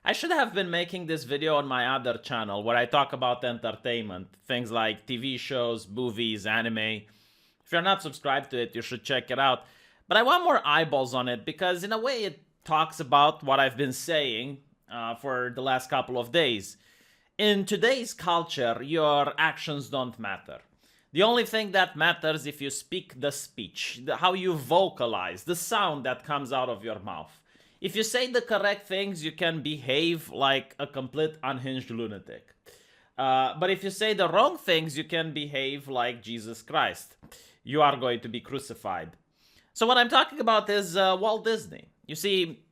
I should have been making this video on my other channel where I talk about entertainment, things like TV shows, movies, anime. If you're not subscribed to it, you should check it out. But I want more eyeballs on it because in a way it talks about what I've been saying for the last couple of days. In today's culture, your actions don't matter. The only thing that matters if you speak the speech, how you vocalize, the sound that comes out of your mouth. If you say the correct things, you can behave like a complete unhinged lunatic. But if you say the wrong things, you can behave like Jesus Christ. You are going to be crucified. So what I'm talking about is Walt Disney. You see,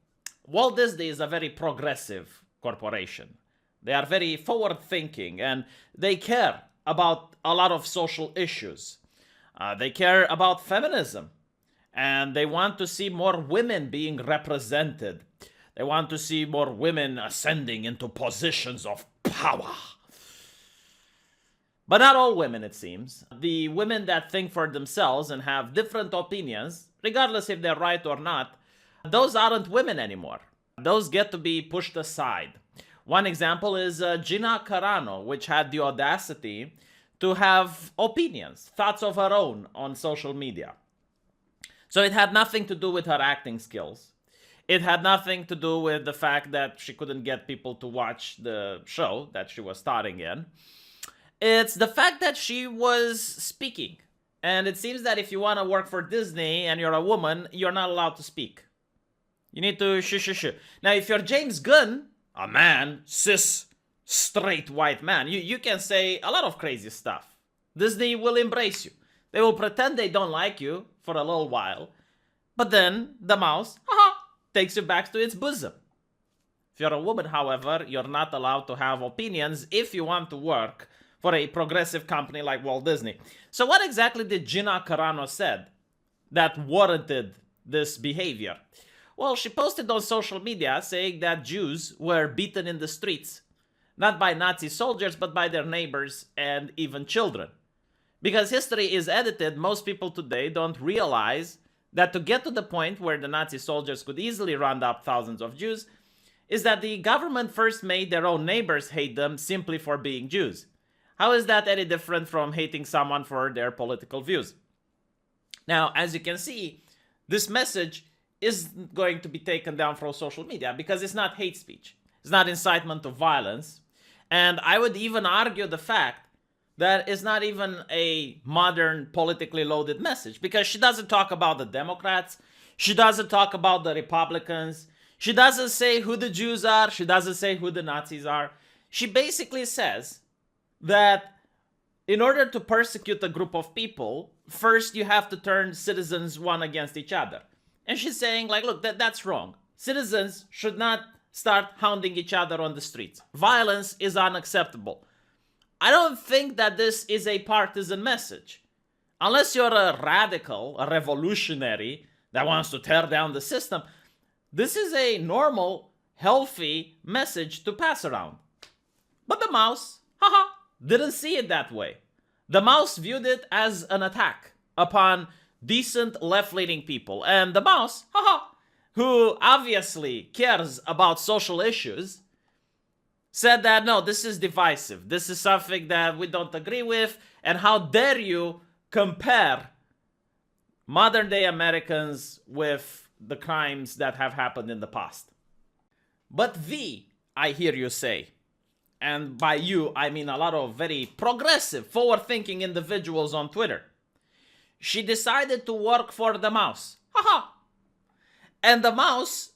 Walt Disney is a very progressive corporation. They are very forward-thinking and they care about a lot of social issues. They care about feminism. And they want to see more women being represented. They want to see more women ascending into positions of power. But not all women, it seems. The women that think for themselves and have different opinions, regardless if they're right or not, those aren't women anymore. Those get to be pushed aside. One example is Gina Carano, which had the audacity to have opinions, thoughts of her own on social media. So it had nothing to do with her acting skills. It had nothing to do with the fact that she couldn't get people to watch the show that she was starring in. It's the fact that she was speaking. And it seems that if you want to work for Disney and you're a woman, you're not allowed to speak. You need to shh. Now, if you're James Gunn, a man, cis, straight white man, you can say a lot of crazy stuff. Disney will embrace you. They will pretend they don't like you for a little while, but then the mouse, takes you back to its bosom. If you're a woman, however, you're not allowed to have opinions if you want to work for a progressive company like Walt Disney. So what exactly did Gina Carano said that warranted this behavior? Well, she posted on social media saying that Jews were beaten in the streets, not by Nazi soldiers, but by their neighbors and even children. Because history is edited, most people today don't realize that to get to the point where the Nazi soldiers could easily round up thousands of Jews, is that the government first made their own neighbors hate them simply for being Jews. How is that any different from hating someone for their political views? Now, as you can see, this message is going to be taken down from social media because it's not hate speech. It's not incitement to violence. And I would even argue the fact that is not even a modern politically loaded message because she doesn't talk about the Democrats. She doesn't talk about the Republicans. She doesn't say who the Jews are. She doesn't say who the Nazis are. She basically says that in order to persecute a group of people, first you have to turn citizens one against each other. And she's saying, like, look, that's wrong. Citizens should not start hounding each other on the streets. Violence is unacceptable. I don't think that this is a partisan message. Unless you're a radical, a revolutionary that wants to tear down the system, this is a normal, healthy message to pass around. But the mouse, didn't see it that way. The mouse viewed it as an attack upon decent left-leaning people. And the mouse, who obviously cares about social issues, said that, no, this is divisive. This is something that we don't agree with. And how dare you compare modern-day Americans with the crimes that have happened in the past. But I hear you say, and by you, I mean a lot of very progressive, forward-thinking individuals on Twitter. She decided to work for the mouse. And the mouse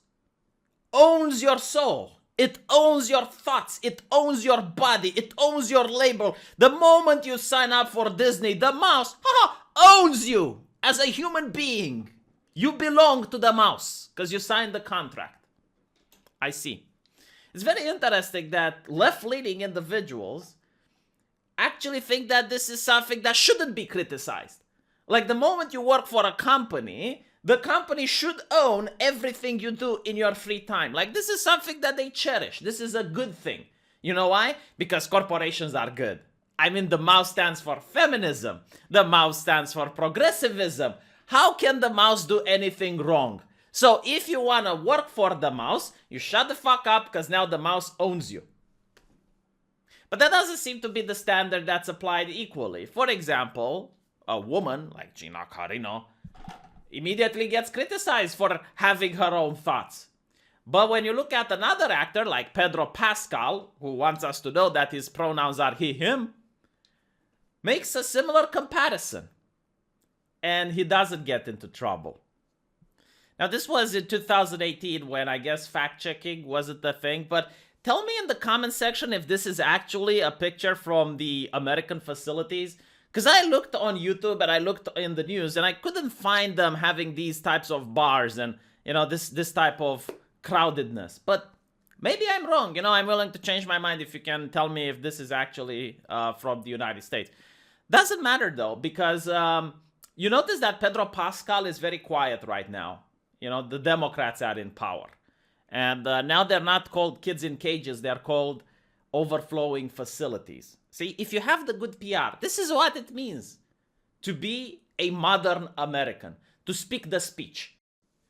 owns your soul. It owns your thoughts. It owns your body. It owns your label. The moment you sign up for Disney, the mouse owns you as a human being. You belong to the mouse because you signed the contract. I see. It's very interesting that left-leaning individuals actually think that this is something that shouldn't be criticized. Like the moment you work for a company, the company should own everything you do in your free time. Like this is something that they cherish. This is a good thing. You know why? Because corporations are good. I mean, the mouse stands for feminism. The mouse stands for progressivism. How can the mouse do anything wrong? So if you want to work for the mouse, you shut the fuck up because now the mouse owns you. But that doesn't seem to be the standard that's applied equally. For example, a woman like Gina Carano immediately gets criticized for having her own thoughts. But when you look at another actor like Pedro Pascal, who wants us to know that his pronouns are he, him, makes a similar comparison. And he doesn't get into trouble. Now, this was in 2018 when I guess fact-checking wasn't the thing, but tell me in the comment section if this is actually a picture from the American facilities. Because I looked on YouTube and I looked in the news and I couldn't find them having these types of bars and, this type of crowdedness. But maybe I'm wrong. I'm willing to change my mind if you can tell me if this is actually from the United States. Doesn't matter though, because you notice that Pedro Pascal is very quiet right now. The Democrats are in power. And now they're not called kids in cages. They're called overflowing facilities. See, if you have the good PR, this is what it means to be a modern American, to speak the speech.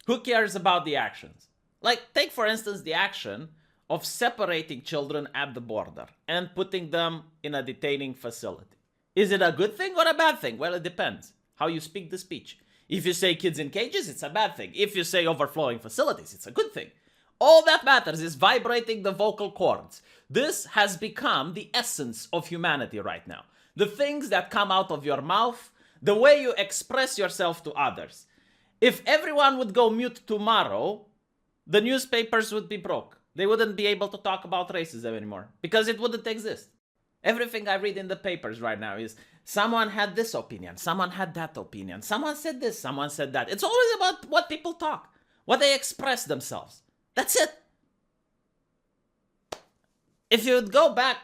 Who cares about the actions? Like, take for instance the action of separating children at the border and putting them in a detaining facility. Is it a good thing or a bad thing? Well, it depends how you speak the speech. If you say kids in cages, it's a bad thing. If you say overflowing facilities, it's a good thing. All that matters is vibrating the vocal cords. This has become the essence of humanity right now. The things that come out of your mouth, the way you express yourself to others. If everyone would go mute tomorrow, the newspapers would be broke. They wouldn't be able to talk about racism anymore because it wouldn't exist. Everything I read in the papers right now is someone had this opinion, someone had that opinion, someone said this, someone said that. It's always about what people talk, what they express themselves. That's it. If you would go back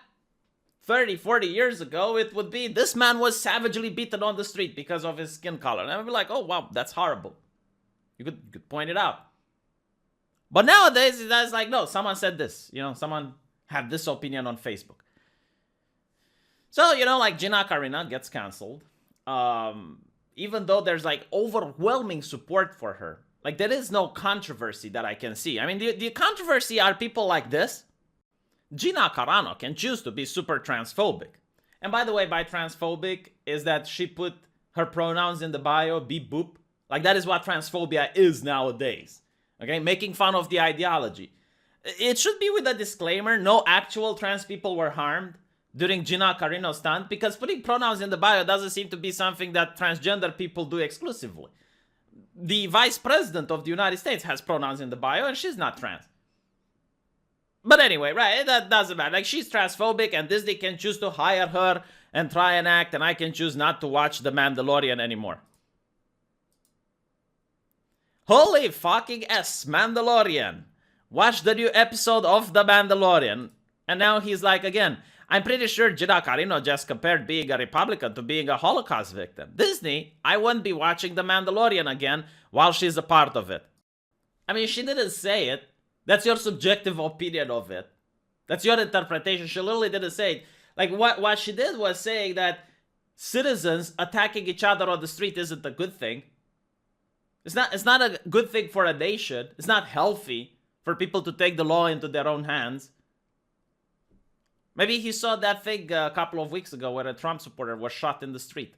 30, 40 years ago, it would be this man was savagely beaten on the street because of his skin color. And I would be like, oh, wow, that's horrible. You could point it out. But nowadays, it's like, no, someone said this. Someone had this opinion on Facebook. So, like Gina Carano gets canceled, even though there's like overwhelming support for her. Like there is no controversy that I can see. I mean, the controversy are people like this. Gina Carano can choose to be super transphobic. And by the way, by transphobic is that she put her pronouns in the bio, beep boop. Like that is what transphobia is nowadays. Okay, making fun of the ideology. It should be with a disclaimer, no actual trans people were harmed during Gina Carano's stunt, because putting pronouns in the bio doesn't seem to be something that transgender people do exclusively. The vice president of the United States has pronouns in the bio and she's not trans. But anyway, right, that doesn't matter. Like she's transphobic and Disney can choose to hire her and try and act, and I can choose not to watch The Mandalorian anymore. Holy fucking S, Mandalorian. Watch the new episode of The Mandalorian. And now he's like, again, I'm pretty sure Gina Carano just compared being a Republican to being a Holocaust victim. Disney, I wouldn't be watching The Mandalorian again while she's a part of it. I mean, she didn't say it. That's your subjective opinion of it. That's your interpretation. She literally didn't say it. Like, what she did was saying that citizens attacking each other on the street isn't a good thing. It's not a good thing for a nation. It's not healthy for people to take the law into their own hands. Maybe he saw that thing a couple of weeks ago where a Trump supporter was shot in the street.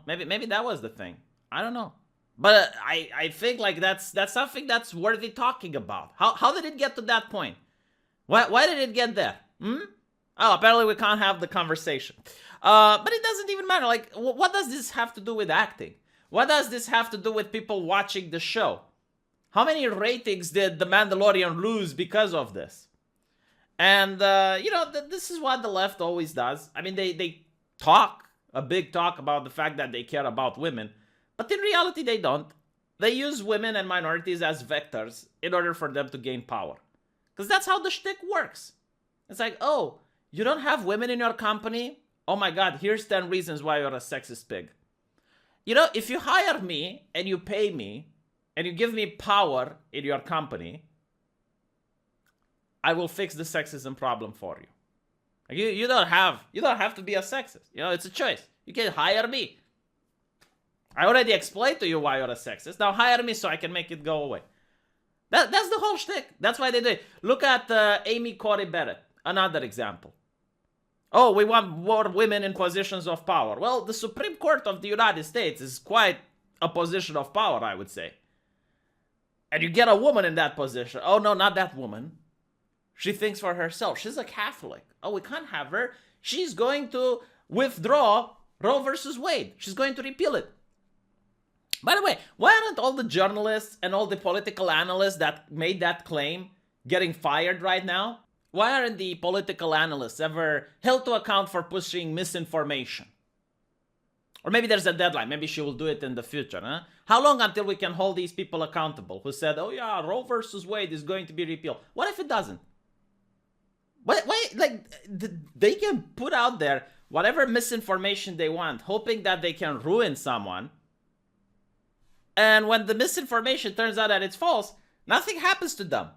Maybe that was the thing. I don't know. But I think like that's something that's worthy talking about. How did it get to that point? Why did it get there? Oh, apparently we can't have the conversation. But it doesn't even matter. Like, what does this have to do with acting? What does this have to do with people watching the show? How many ratings did The Mandalorian lose because of this? And, this is what the left always does. I mean, they talk a big talk about the fact that they care about women. But in reality, they don't. They use women and minorities as vectors in order for them to gain power. Because that's how the shtick works. It's like, oh, you don't have women in your company? Oh my God, here's 10 reasons why you're a sexist pig. If you hire me and you pay me and you give me power in your company, I will fix the sexism problem for you. Like you don't have to be a sexist. It's a choice. You can hire me. I already explained to you why you're a sexist. Now hire me so I can make it go away. That's the whole shtick. That's why they do it. Look at Amy Coney Barrett, another example. Oh, we want more women in positions of power. Well, the Supreme Court of the United States is quite a position of power, I would say. And you get a woman in that position. Oh, no, not that woman. She thinks for herself. She's a Catholic. Oh, we can't have her. She's going to withdraw Roe versus Wade. She's going to repeal it. By the way, why aren't all the journalists and all the political analysts that made that claim getting fired right now? Why aren't the political analysts ever held to account for pushing misinformation? Or maybe there's a deadline. Maybe she will do it in the future. Huh? How long until we can hold these people accountable who said, oh yeah, Roe versus Wade is going to be repealed? What if it doesn't? They can put out there whatever misinformation they want, hoping that they can ruin someone. And when the misinformation turns out that it's false, nothing happens to them.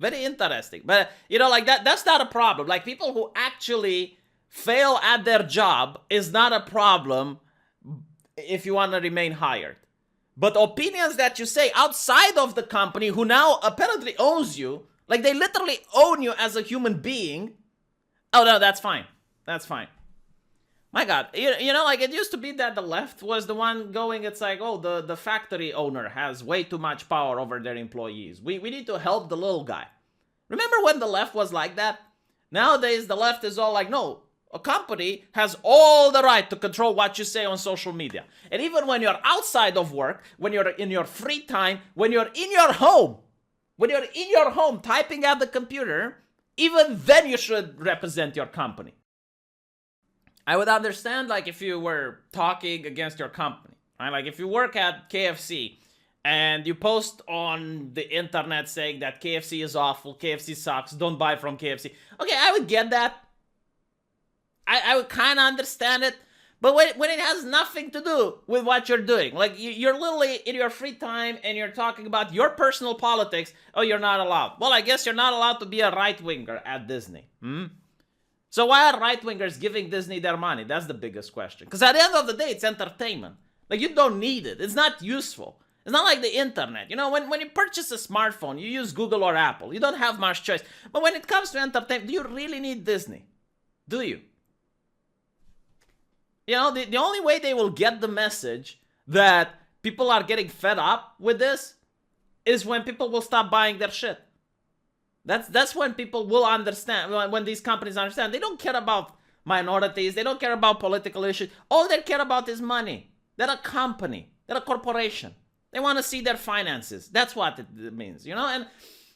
Very interesting. But, that's not a problem. Like, people who actually fail at their job is not a problem if you want to remain hired. But opinions that you say outside of the company, who now apparently owns you, like they literally own you as a human being. Oh, no, that's fine. That's fine. My God, it used to be that the left was the one going, it's like, oh, the factory owner has way too much power over their employees. We need to help the little guy. Remember when the left was like that? Nowadays, the left is all like, no, a company has all the right to control what you say on social media. And even when you're outside of work, when you're in your free time, when you're in your home, typing at the computer, even then you should represent your company. I would understand, like, if you were talking against your company, right? Like, if you work at KFC and you post on the internet saying that KFC is awful, KFC sucks, don't buy from KFC. Okay, I would get that. I would kind of understand it. But when it has nothing to do with what you're doing, like, you're literally in your free time and you're talking about your personal politics, oh, you're not allowed. Well, I guess you're not allowed to be a right-winger at Disney. So why are right-wingers giving Disney their money? That's the biggest question. Because at the end of the day, it's entertainment. Like, you don't need it. It's not useful. It's not like the internet. When you purchase a smartphone, you use Google or Apple. You don't have much choice. But when it comes to entertainment, do you really need Disney? Do you? The only way they will get the message that people are getting fed up with this is when people will stop buying their shit. That's when people will understand, when these companies understand. They don't care about minorities. They don't care about political issues. All they care about is money. They're a company. They're a corporation. They want to see their finances. That's what it means, and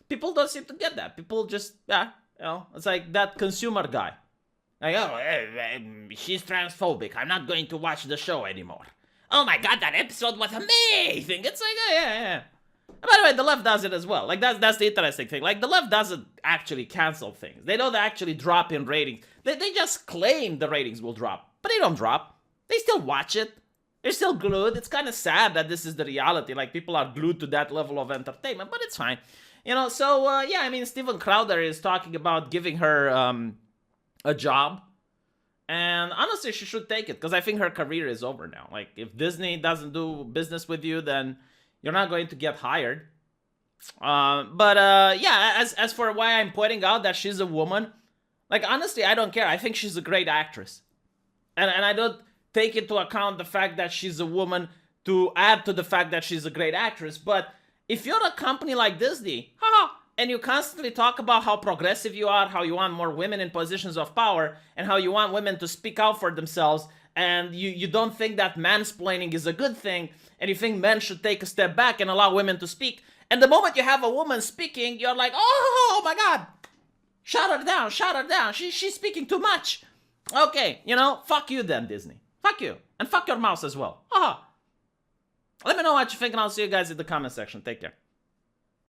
people don't seem to get that. People just, it's like that consumer guy. Like, oh, she's transphobic. I'm not going to watch the show anymore. Oh my God, that episode was amazing. It's like, yeah. By the way, the left does it as well. Like, that's the interesting thing. Like, the left doesn't actually cancel things. They don't actually drop in ratings. They just claim the ratings will drop. But they don't drop. They still watch it. They're still glued. It's kind of sad that this is the reality. Like, people are glued to that level of entertainment. But it's fine. Steven Crowder is talking about giving her a job. And honestly, she should take it. Because I think her career is over now. Like, if Disney doesn't do business with you, then you're not going to get hired. As for why I'm pointing out that she's a woman, like, honestly, I don't care. I think she's a great actress. And I don't take into account the fact that she's a woman to add to the fact that she's a great actress. But if you're a company like Disney, and you constantly talk about how progressive you are, how you want more women in positions of power, and how you want women to speak out for themselves, and you don't think that mansplaining is a good thing, and you think men should take a step back and allow women to speak, and the moment you have a woman speaking, you're like, oh my God, shut her down, she's speaking too much. Okay, fuck you then, Disney. Fuck you. And fuck your mouse as well. Let me know what you think, and I'll see you guys in the comment section. Take care.